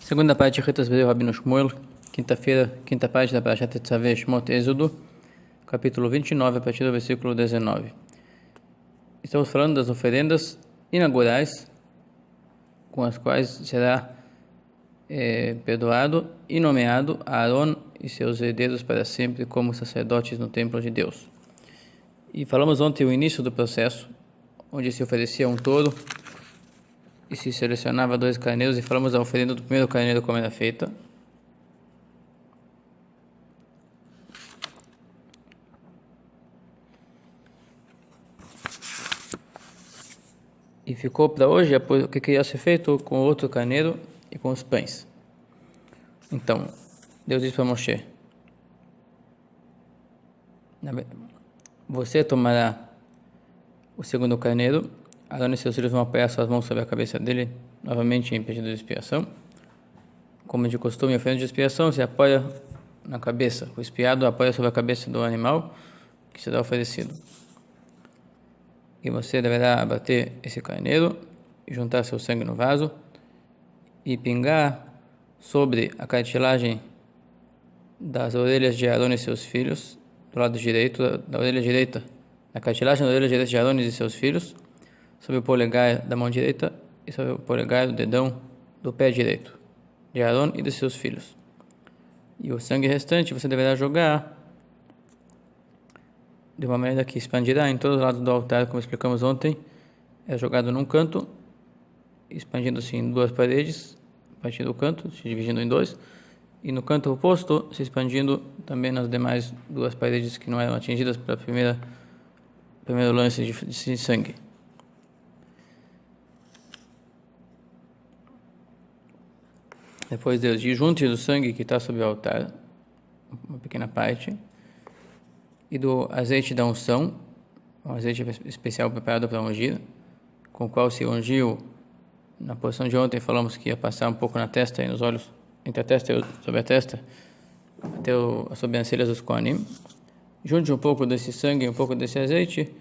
Segunda parte de Retas Bezerro Rabino Shmuel, quinta-feira, quinta parte da Parashat Tetzaveh Shmot Êxodo, capítulo 29, a partir do versículo 19. Estamos falando das oferendas inaugurais, com as quais será perdoado e nomeado Aaron e seus herdeiros para sempre como sacerdotes no templo de Deus. E falamos ontem o início do processo, onde se oferecia um touro e se selecionava 2 carneiros, e falamos da oferenda do primeiro carneiro como era feita. E ficou para hoje o que ia ser feito com o outro carneiro e com os pães. Então, Deus disse para Moshe: você tomará o segundo carneiro, Arão e seus filhos vão apoiar suas mãos sobre a cabeça dele, novamente em pedido de expiação. Como de costume, em oferenda de expiação, se apoia na cabeça, o expiado apoia sobre a cabeça do animal que será oferecido. E você deverá abater esse carneiro e juntar seu sangue no vaso e pingar sobre a cartilagem das orelhas de Arão e seus filhos, do lado direito da orelha direita, a cartilagem da orelha direita de Arão e seus filhos, sobre o polegar da mão direita e sobre o polegar do dedão do pé direito de Arão e de seus filhos. E o sangue restante você deverá jogar de uma maneira que expandirá em todos os lados do altar, como explicamos ontem. É jogado num canto, expandindo-se em 2 paredes, a partir do canto, se dividindo em 2, e no canto oposto, se expandindo também nas demais 2 paredes que não eram atingidas pela primeiro lance de sangue. Depois Deus diz: junte do sangue que está sobre o altar, uma pequena parte, e do azeite da unção, um azeite especial preparado para ungir, com o qual se ungiu. Na posição de ontem falamos que ia passar um pouco na testa e nos olhos, entre a testa e sobre a testa, até as sobrancelhas dos Kohanim. Junte um pouco desse sangue, um pouco desse azeite,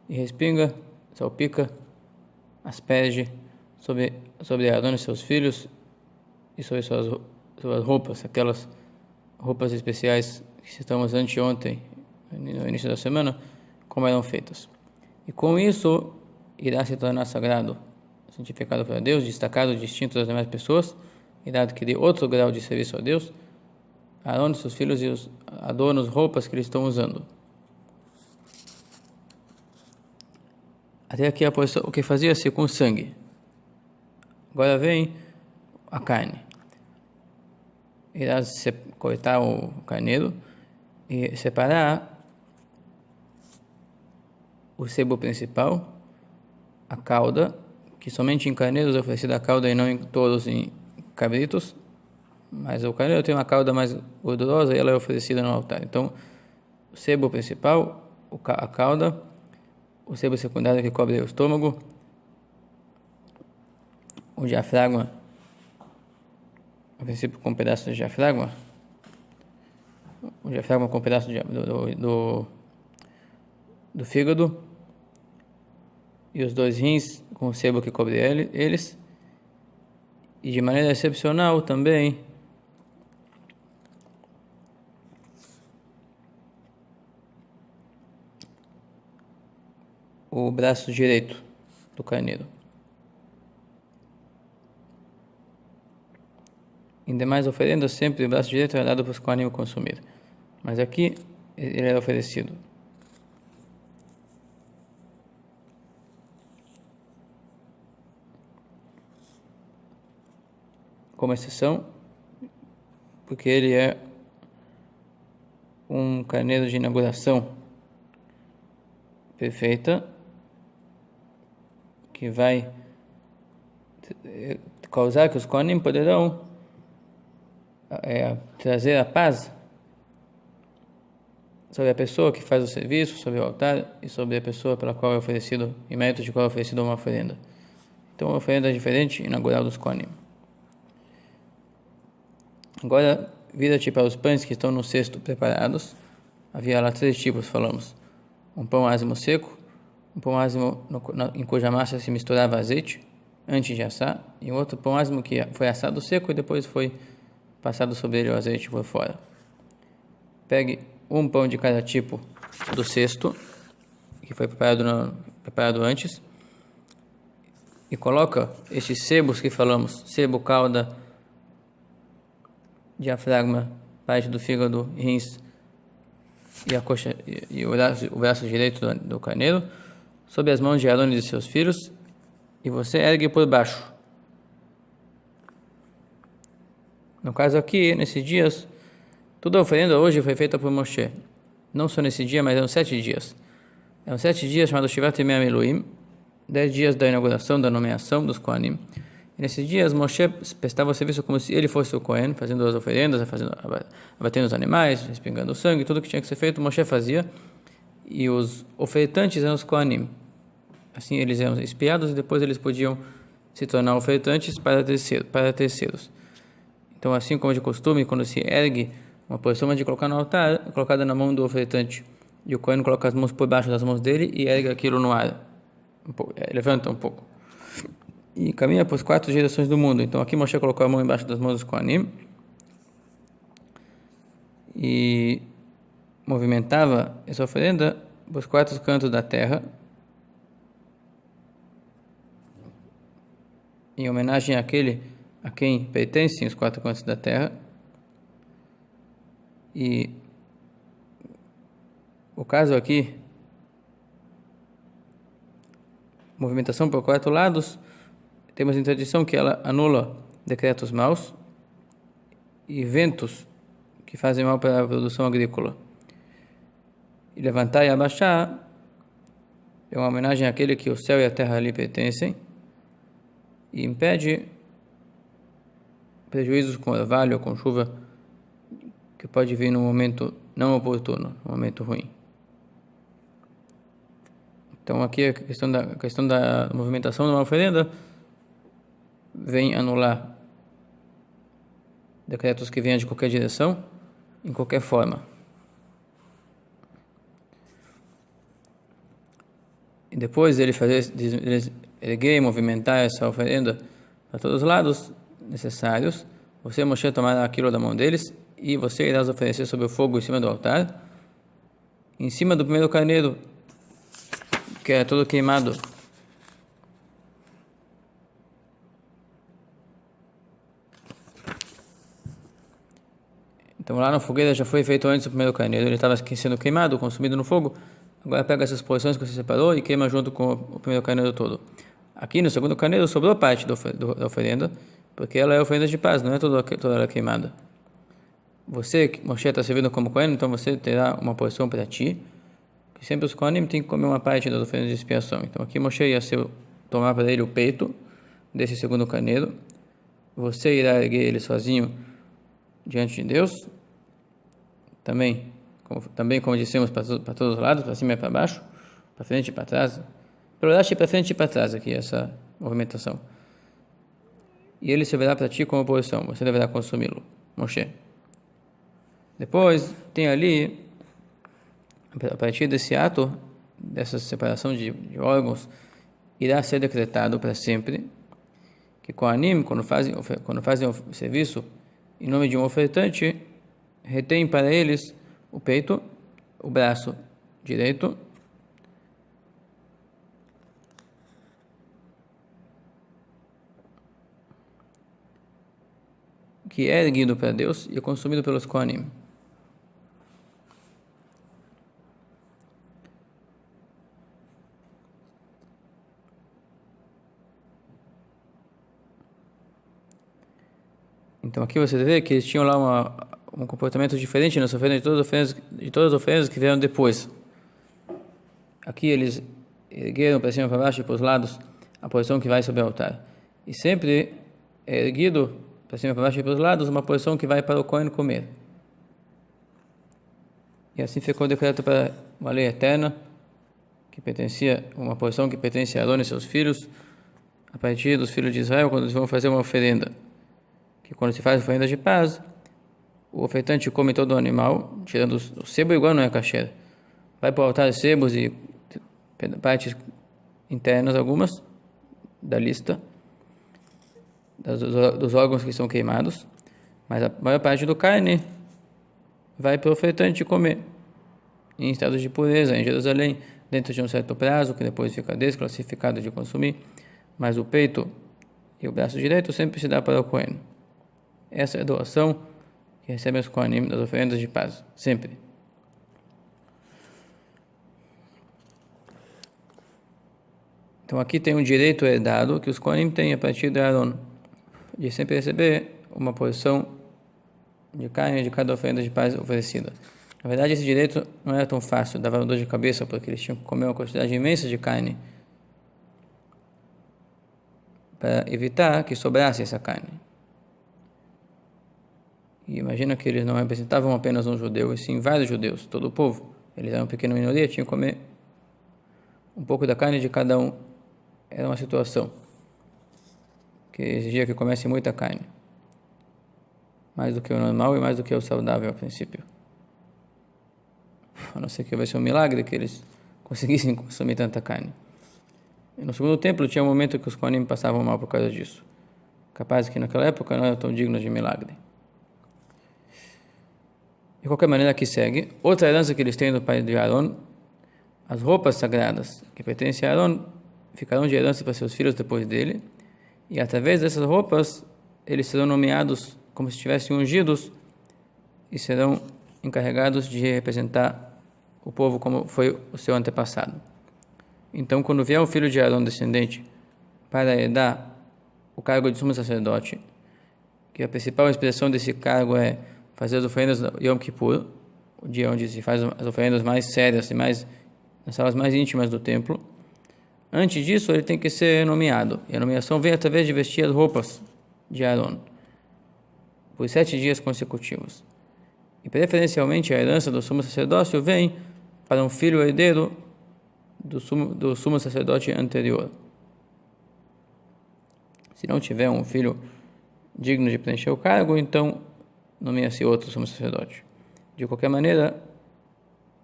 e respinga, salpica, asperge sobre Arão e seus filhos e sobre suas roupas, aquelas roupas especiais que citamos anteontem, no início da semana, como eram feitas. E com isso irá se tornar sagrado, santificado para Deus, destacado, distinto das demais pessoas, irá adquirir outro grau de serviço a Deus, Arão e seus filhos e os adornos, roupas que eles estão usando. Até aqui a posição, o que fazia-se com sangue. Agora vem a carne. Irá cortar o carneiro e separar o sebo principal, a cauda, que somente em carneiros é oferecida a cauda e não em touros e em cabritos, mas o carneiro tem uma cauda mais gordurosa e ela é oferecida no altar. Então, o sebo principal, a cauda, o sebo secundário que cobre o estômago, o diafragma, a princípio com um pedaço de diafragma, o diafragma com um pedaço do fígado, e os 2 rins com o sebo que cobre eles, e de maneira excepcional também o braço direito do carneiro. Em demais oferendas, sempre o braço direito é dado para os Kohanim consumir, mas aqui ele era oferecido. Como exceção, porque ele é um carneiro de inauguração perfeita, que vai causar que os Kohanim poderão trazer a paz sobre a pessoa que faz o serviço, sobre o altar e sobre a pessoa pela qual é oferecido, em mérito de qual é oferecido uma oferenda. Então, uma oferenda diferente, inaugural dos Kohanim. Agora, vira-te para os pães que estão no cesto preparados. Havia lá 3 tipos, falamos. Um pão ázimo seco, um pão ázimo em cuja massa se misturava azeite, antes de assar, e outro pão asmo que foi assado seco e depois foi passado sobre ele o azeite por fora. Pegue um pão de cada tipo do cesto, que foi preparado antes, e coloca esses sebos que falamos, sebo, cauda, diafragma, parte do fígado, rins e a coxa e o braço direito do carneiro, sob as mãos de Arão e de seus filhos, e você ergue por baixo. No caso aqui, nesses dias, toda a oferenda hoje foi feita por Moshe. Não só nesse dia, mas eram 7 dias. Eram 7 dias chamados Shivat Yemei HaMiluim, 10 dias da inauguração, da nomeação dos Kohanim. E nesses dias, Moshe prestava o serviço como se ele fosse o Kohen, fazendo as oferendas, abatendo os animais, respingando o sangue, tudo que tinha que ser feito, Moshe fazia. E os ofertantes eram os Kohanim. Assim, eles eram espiados e depois eles podiam se tornar ofertantes para terceiros. Então, assim como de costume, quando se ergue uma porção de colocar no altar, é colocada na mão do ofertante. E o Kohen coloca as mãos por baixo das mãos dele e ergue aquilo no ar. Levanta um pouco. E caminha por 4 direções do mundo. Então, aqui Moshe colocou a mão embaixo das mãos dos Kohanim e movimentava essa oferenda por 4 cantos da terra, em homenagem àquele a quem pertencem os 4 cantos da terra. E o caso aqui, movimentação por 4 lados, temos a tradição que ela anula decretos maus e ventos que fazem mal para a produção agrícola. E levantar e abaixar é uma homenagem àquele que o céu e a terra lhe pertencem e impede prejuízos com orvalho ou com chuva que pode vir num momento não oportuno, num momento ruim. Então aqui a questão da movimentação de uma oferenda vem anular decretos que venham de qualquer direção, em qualquer forma. E depois ele erguer e movimentar essa oferenda para todos os lados necessários, você, Moshe, tomará aquilo da mão deles e você irá os oferecer sobre o fogo em cima do altar, em cima do primeiro carneiro, que é todo queimado. Então lá na fogueira já foi feito antes o primeiro carneiro, ele estava sendo queimado, consumido no fogo. Agora pega essas porções que você separou e queima junto com o primeiro carneiro todo. Aqui no segundo carneiro sobrou parte da oferenda, porque ela é oferenda de paz, não é toda ela queimada. Você, Moshe, está servindo como Kohen, então você terá uma porção para ti, que sempre os Kohanim têm que comer uma parte das oferendas de expiação. Então aqui Moshe ia tomar para ele o peito desse segundo carneiro, você irá erguer ele sozinho diante de Deus, também como dissemos, para todos os lados, para cima e para baixo, para frente e para trás, para leste para frente e para trás aqui, essa movimentação. E ele servirá para ti como porção, você deverá consumi-lo, Moshe. Depois tem ali, a partir desse ato, dessa separação de órgãos, irá ser decretado para sempre que Kohanim, quando fazem o serviço em nome de um ofertante, retém para eles o peito, o braço direito, que é erguido para Deus e é consumido pelos Kohanim. Então aqui você vê que eles tinham lá um comportamento diferente nas oferendas de todas as oferendas que vieram depois. Aqui eles ergueram para cima e para baixo e para os lados a porção que vai sobre o altar. E sempre é erguido para cima e para baixo e para os lados uma porção que vai para o Kohen comer. E assim ficou decreto para uma lei eterna, uma porção que pertence a Arão e seus filhos, a partir dos filhos de Israel, quando eles vão fazer uma oferenda. Que quando se faz oferenda de paz, o ofertante come todo o animal, tirando o sebo igual não é kasher. Vai para o altar sebos e partes internas algumas da lista, dos órgãos que são queimados, mas a maior parte do carne vai para o ofertante comer, em estado de pureza, em Jerusalém, dentro de um certo prazo, que depois fica desclassificado de consumir, mas o peito e o braço direito sempre se dá para o Cohen. Essa é a doação que recebem os Kohanim das oferendas de paz, sempre. Então aqui tem um direito herdado que os Kohanim têm a partir de Aaron, de sempre receber uma porção de carne de cada oferenda de paz oferecida. Na verdade, esse direito não era tão fácil, dava dor de cabeça, porque eles tinham que comer uma quantidade imensa de carne para evitar que sobrasse essa carne. E imagina que eles não representavam apenas um judeu, e sim vários judeus, todo o povo. Eles eram uma pequena minoria, tinham que comer um pouco da carne de cada um. Era uma situação que exigia que comesse muita carne. Mais do que o normal e mais do que o saudável a princípio. A não ser que houvesse um milagre que eles conseguissem consumir tanta carne. E no segundo templo tinha um momento que os Kohanim passavam mal por causa disso. Capaz que naquela época não eram tão dignos de milagre. De qualquer maneira, aqui segue. Outra herança que eles têm do pai de Aaron, as roupas sagradas que pertencem a Aaron ficarão de herança para seus filhos depois dele. E através dessas roupas, eles serão nomeados como se estivessem ungidos e serão encarregados de representar o povo como foi o seu antepassado. Então, quando vier o filho de Arão descendente para herdar o cargo de sumo sacerdote, que a principal expressão desse cargo é fazer as oferendas do Yom Kippur, o dia onde se faz as oferendas mais sérias e nas salas mais íntimas do templo. Antes disso, ele tem que ser nomeado. E a nomeação vem através de vestir as roupas de Arão por 7 dias consecutivos. E preferencialmente a herança do sumo sacerdócio vem para um filho herdeiro do sumo sacerdote anterior. Se não tiver um filho digno de preencher o cargo, então nomeia-se outro sumo sacerdote. De qualquer maneira,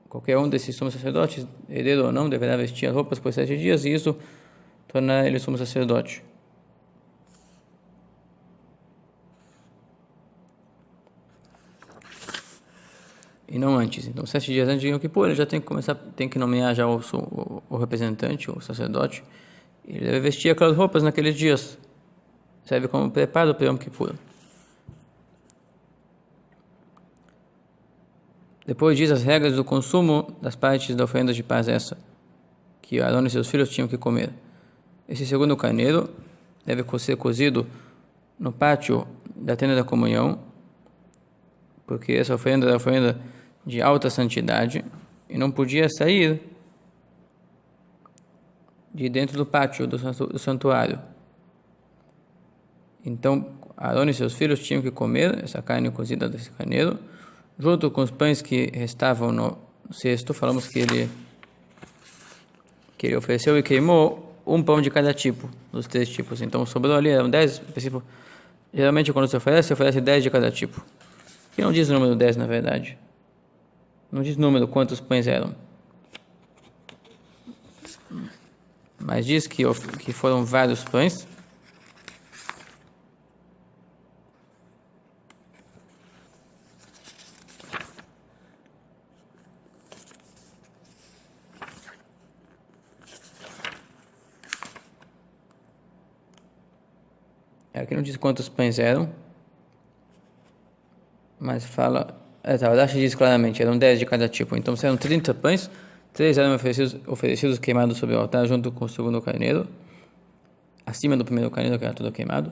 qualquer um desses sumos sacerdotes, herdeiro ou não, deverá vestir as roupas por 7 dias e isso tornará ele sumo sacerdote. E não antes. Então, 7 dias antes de Yom Kippur, ele já tem que nomear já o representante, o sacerdote. Ele deve vestir aquelas roupas naqueles dias. Serve como preparo para Yom Kippur. Depois diz as regras do consumo das partes da oferenda de paz que Arão e seus filhos tinham que comer. Esse segundo carneiro deve ser cozido no pátio da tenda da comunhão, porque essa oferenda era uma oferenda de alta santidade e não podia sair de dentro do pátio do santuário. Então, Arão e seus filhos tinham que comer essa carne cozida desse carneiro, junto com os pães que restavam no cesto. Falamos que ele ofereceu e queimou um pão de cada tipo, dos 3 tipos. Então, sobrou ali, eram 10, geralmente quando se oferece 10 de cada tipo. Que não diz o número 10, na verdade. Não diz número, quantos pães eram. Mas diz que foram vários pães. Aqui não diz quantos pães eram, mas fala... o Rashi diz claramente, eram 10 de cada tipo. Então, se eram 30 pães, 3 eram oferecidos queimados sobre o altar, junto com o segundo carneiro, acima do primeiro carneiro, que era tudo queimado.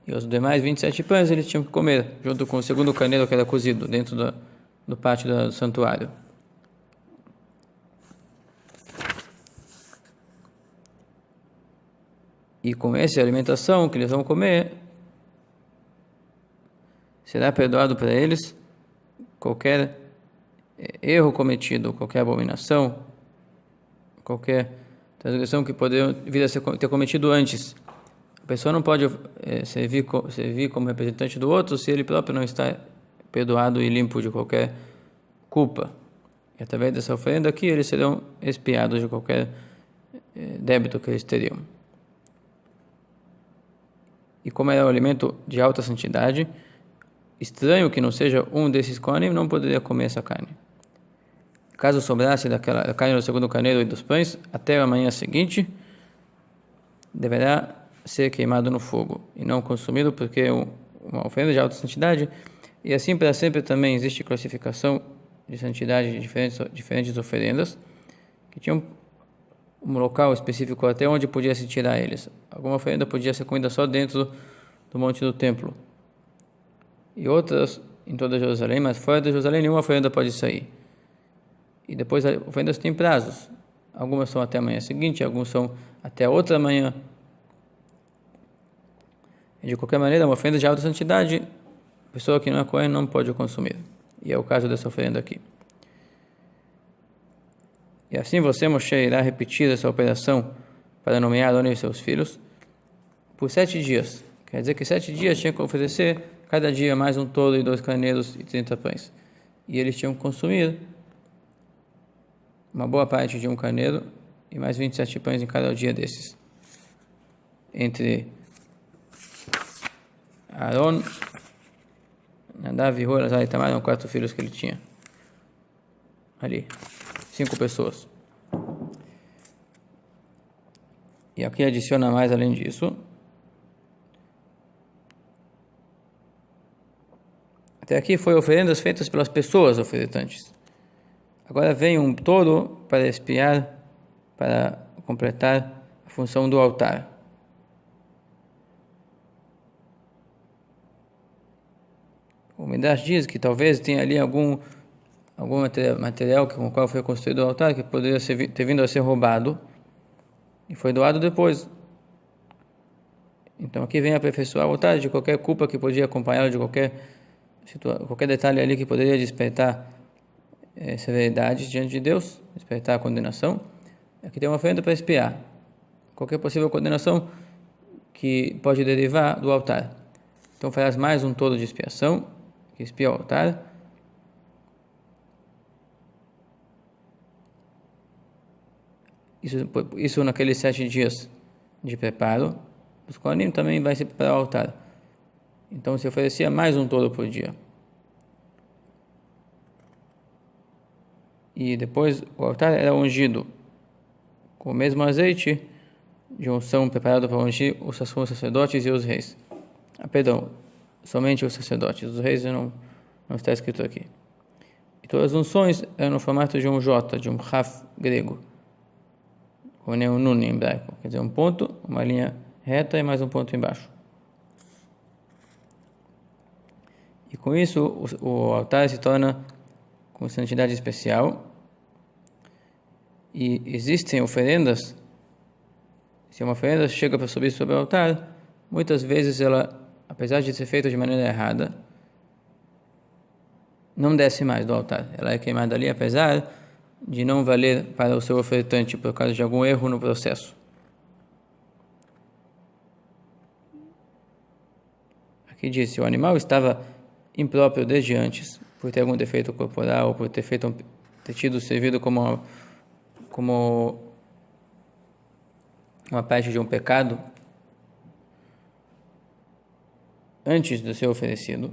E os demais 27 pães eles tinham que comer, junto com o segundo carneiro, que era cozido, dentro do pátio do santuário. E com essa alimentação que eles vão comer, será perdoado para eles qualquer erro cometido, qualquer abominação, qualquer transgressão que poderia vir a ter cometido antes. A pessoa não pode servir como representante do outro se ele próprio não está perdoado e limpo de qualquer culpa. E através dessa oferenda aqui, eles serão expiados de qualquer débito que eles teriam. e como era um alimento de alta santidade, estranho que não seja um desses Kohanim não poderia comer essa carne. Caso sobrasse da carne do segundo carneiro e dos pães, até a manhã seguinte, deverá ser queimado no fogo e não consumido, porque é uma oferenda de alta santidade, e assim para sempre também existe classificação de santidade de diferentes oferendas, que tinham um local específico até onde podia se tirar eles. Alguma oferenda podia ser comida só dentro do monte do templo, e outras em toda Jerusalém, mas fora de Jerusalém nenhuma oferenda pode sair. E depois as oferendas têm prazos. Algumas são até a manhã seguinte, algumas são até a outra manhã. E de qualquer maneira, uma oferenda de alta santidade, a pessoa que não é Kohen não pode consumir. E é o caso dessa oferenda aqui. E assim você, Moshe, irá repetir essa operação para nomear Arão e seus filhos por 7 dias. Quer dizer que 7 dias tinha que oferecer cada dia mais um tolo e 2 carneiros e 30 pães. E eles tinham que consumir uma boa parte de um carneiro e mais 27 pães em cada dia desses. Entre Arão, Nadav, Hur, Elazar e Tamar eram 4 filhos que ele tinha. Ali, 5 pessoas. E aqui adiciona mais além disso. Até aqui foi oferendas feitas pelas pessoas ofertantes. Agora vem um touro para expiar, para completar a função do altar. O Midrash diz que talvez tenha ali algum material com o qual foi construído o altar que poderia ter vindo a ser roubado e foi doado depois. Então aqui vem aperfeiçoar o altar de qualquer culpa que podia acompanhá-lo, de qualquer detalhe ali que poderia despertar severidade diante de Deus, despertar a condenação. Aqui tem uma oferenda para expiar qualquer possível condenação que pode derivar do altar. Então faz mais um tolo de expiação, que expia o altar. Isso naqueles 7 dias de preparo. Os Kohanim também vai se preparar o altar. Então se oferecia mais um tolo por dia. E depois o altar era ungido com o mesmo azeite de unção preparado para ungir os sacerdotes e os reis. Perdão, somente os sacerdotes. Os reis não está escrito aqui. E todas as unções eram no formato de um J, de um Raf grego, ou nem um Nun em hebraico. Quer dizer, um ponto, uma linha reta e mais um ponto embaixo. E com isso o altar se torna com santidade especial. E existem oferendas. Se uma oferenda chega para subir sobre o altar, muitas vezes ela, apesar de ser feita de maneira errada, não desce mais do altar. Ela é queimada ali, apesar de não valer para o seu ofertante por causa de algum erro no processo. Aqui diz: se o animal estava impróprio desde antes, por ter algum defeito corporal, por ter tido servido como uma parte de um pecado antes de ser oferecido,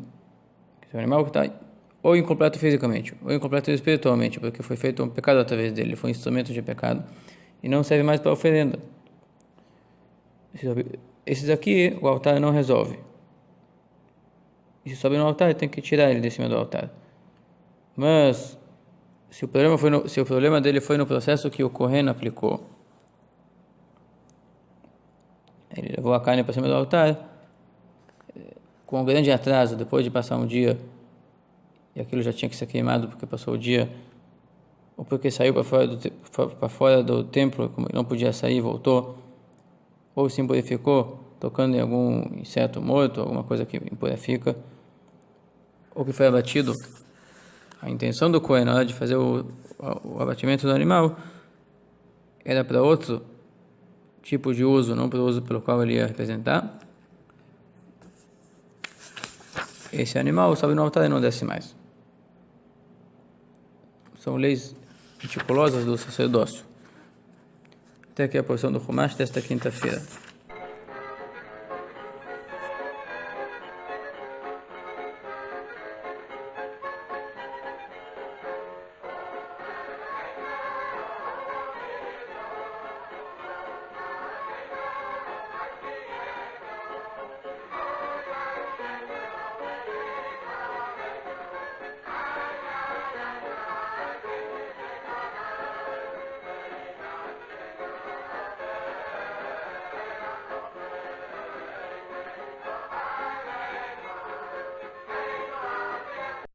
o animal que está ou incompleto fisicamente, ou incompleto espiritualmente, porque foi feito um pecado através dele, foi um instrumento de pecado, e não serve mais para oferenda. Esses aqui, o altar não resolve. E se sobe no altar, tem que tirar ele de cima do altar. Mas, se o problema dele foi no processo que o Kohen aplicou, ele levou a carne para cima do altar, com um grande atraso, depois de passar um dia, e aquilo já tinha que ser queimado porque passou o dia, ou porque saiu para fora do templo, como não podia sair, voltou, ou se impurificou tocando em algum inseto morto, alguma coisa que impurifica, ou que foi abatido. A intenção do Kohen na hora de fazer o abatimento do animal era para outro tipo de uso, não para o uso pelo qual ele ia representar. Esse animal sobe no altar e não desce mais. São leis meticulosas do sacerdócio. Até aqui a porção do Chumash desta quinta-feira.